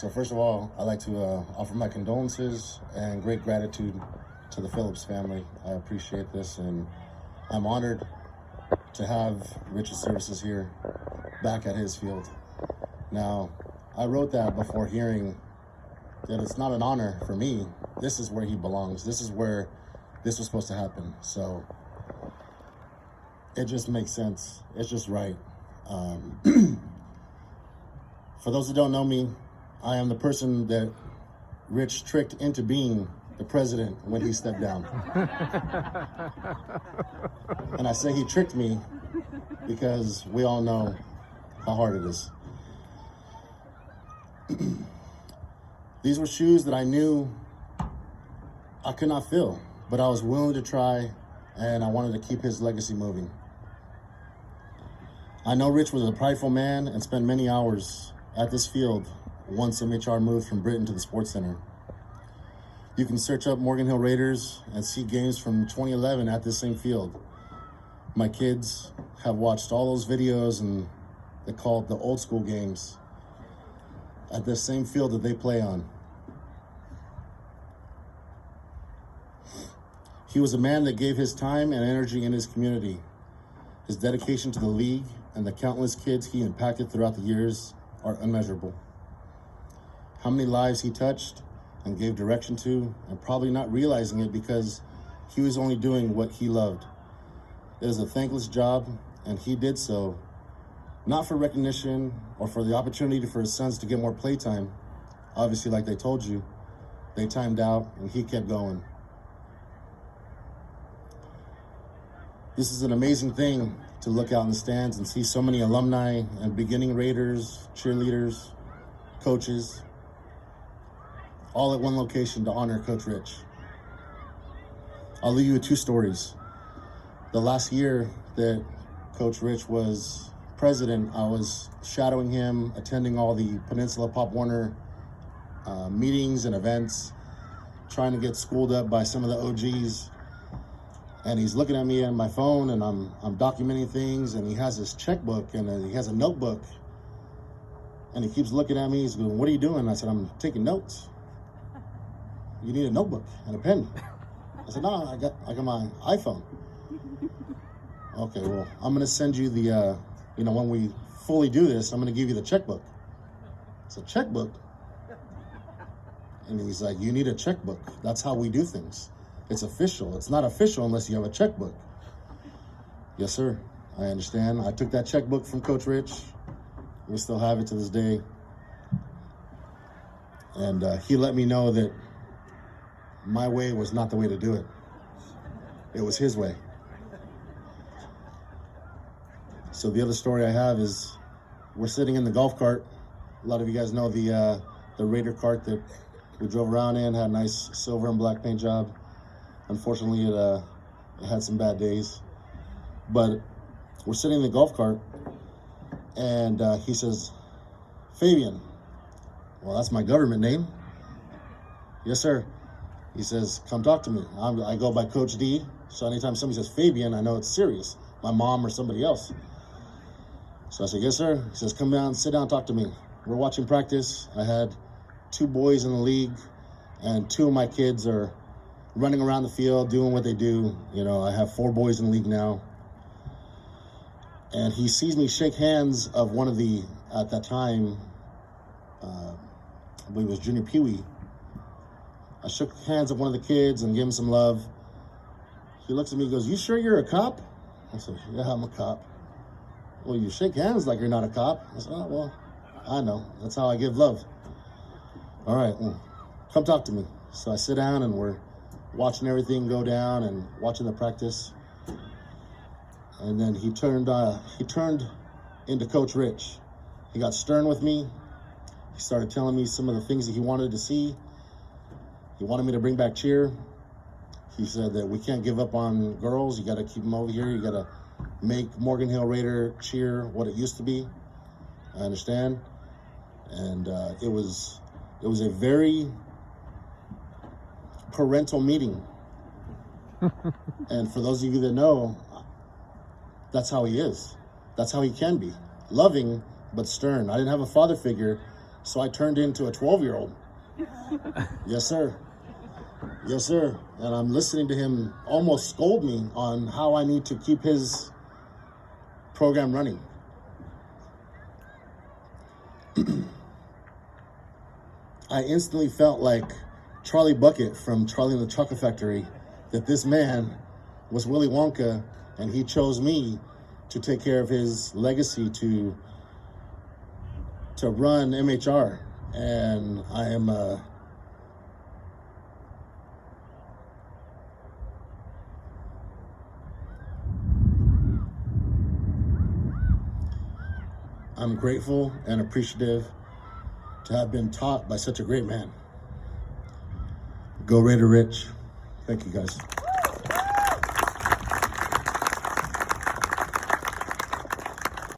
So first of all, I'd like to offer my condolences and great gratitude to the Phillips family. I appreciate this, and I'm honored to have Rich's services here back at his field. Now, I wrote that before hearing that it's not an honor for me. This is where he belongs. This is where this was supposed to happen. So it just makes sense. It's just right. For those who don't know me, I am the person that Rich tricked into being the president when he stepped down. And I say he tricked me because we all know how hard it is. These were shoes that I knew I could not fill, but I was willing to try, and I wanted to keep his legacy moving. I know Rich was a prideful man and spent many hours at this field once MHR moved from Britain to the Sports Center. You can search up Morgan Hill Raiders and see games from 2011 at this same field. My kids have watched all those videos, and they call it the old school games at this same field that they play on. He was a man that gave his time and energy in his community. His dedication to the league and the countless kids he impacted throughout the years are unmeasurable. How many lives he touched and gave direction to, and probably not realizing it because he was only doing what he loved. It is a thankless job, and he did so not for recognition or for the opportunity for his sons to get more playtime. Obviously, like they told you, they timed out and he kept going. This is an amazing thing to look out in the stands and see so many alumni and beginning Raiders, cheerleaders, coaches, all at one location to honor Coach Rich. I'll leave you with two stories. The last year that Coach Rich was president, I was shadowing him, attending all the Peninsula Pop Warner meetings and events, trying to get schooled up by some of the OGs. And he's looking at me on my phone, and I'm documenting things, and he has his checkbook, and he has a notebook. And he keeps looking at me, he's going, "What are you doing?" I said, "I'm taking notes." "You need a notebook and a pen." I said, "No, I got my iPhone." "Okay, well, I'm gonna send you the, when we fully do this, I'm gonna give you the checkbook." It's a checkbook? And he's like, "You need a checkbook. That's how we do things. It's official. It's not official unless you have a checkbook." "Yes, sir. I understand." I took that checkbook from Coach Rich. We still have it to this day. And he let me know that my way was not the way to do it. It was his way. So the other story I have is we're sitting in the golf cart. A lot of you guys know the Raider cart that we drove around in, had a nice silver and black paint job. Unfortunately, it had some bad days. But we're sitting in the golf cart, and he says, "Fabian." Well, that's my government name. "Yes, sir." He says, "Come talk to me." I go by Coach D, so anytime somebody says Fabian, I know it's serious, my mom or somebody else. So I said, "Yes, sir." He says, "Come down, sit down, talk to me." We're watching practice. I had 2 boys in the league, and 2 of my kids are running around the field, doing what they do. I have 4 boys in the league now. And he sees me shake hands of one of the, at that time, I believe it was Junior Pee Wee. I shook hands of one of the kids and gave him some love. He looks at me and goes, "You sure you're a cop?" I said, "Yeah, I'm a cop." "Well, you shake hands like you're not a cop." I said, "Oh, well, I know. That's how I give love." "All right, well, come talk to me." So I sit down, and we're watching everything go down and watching the practice. And then he turned into Coach Rich. He got stern with me. He started telling me some of the things that he wanted to see. He wanted me to bring back cheer. He said that we can't give up on girls. You got to keep them over here. You got to make Morgan Hill Raider cheer what it used to be. I understand. And it was a very parental meeting. And for those of you that know, that's how he is. That's how he can be. Loving, but stern. I didn't have a father figure So I turned into a 12-year-old. Yes, sir. Yes, sir. And I'm listening to him almost scold me on how I need to keep his program running. I instantly felt like Charlie Bucket from Charlie and the Chocolate Factory, that this man was Willy Wonka, and he chose me to take care of his legacy to run MHR. And I am I'm grateful and appreciative to have been taught by such a great man. Go Raider Rich. Thank you, guys.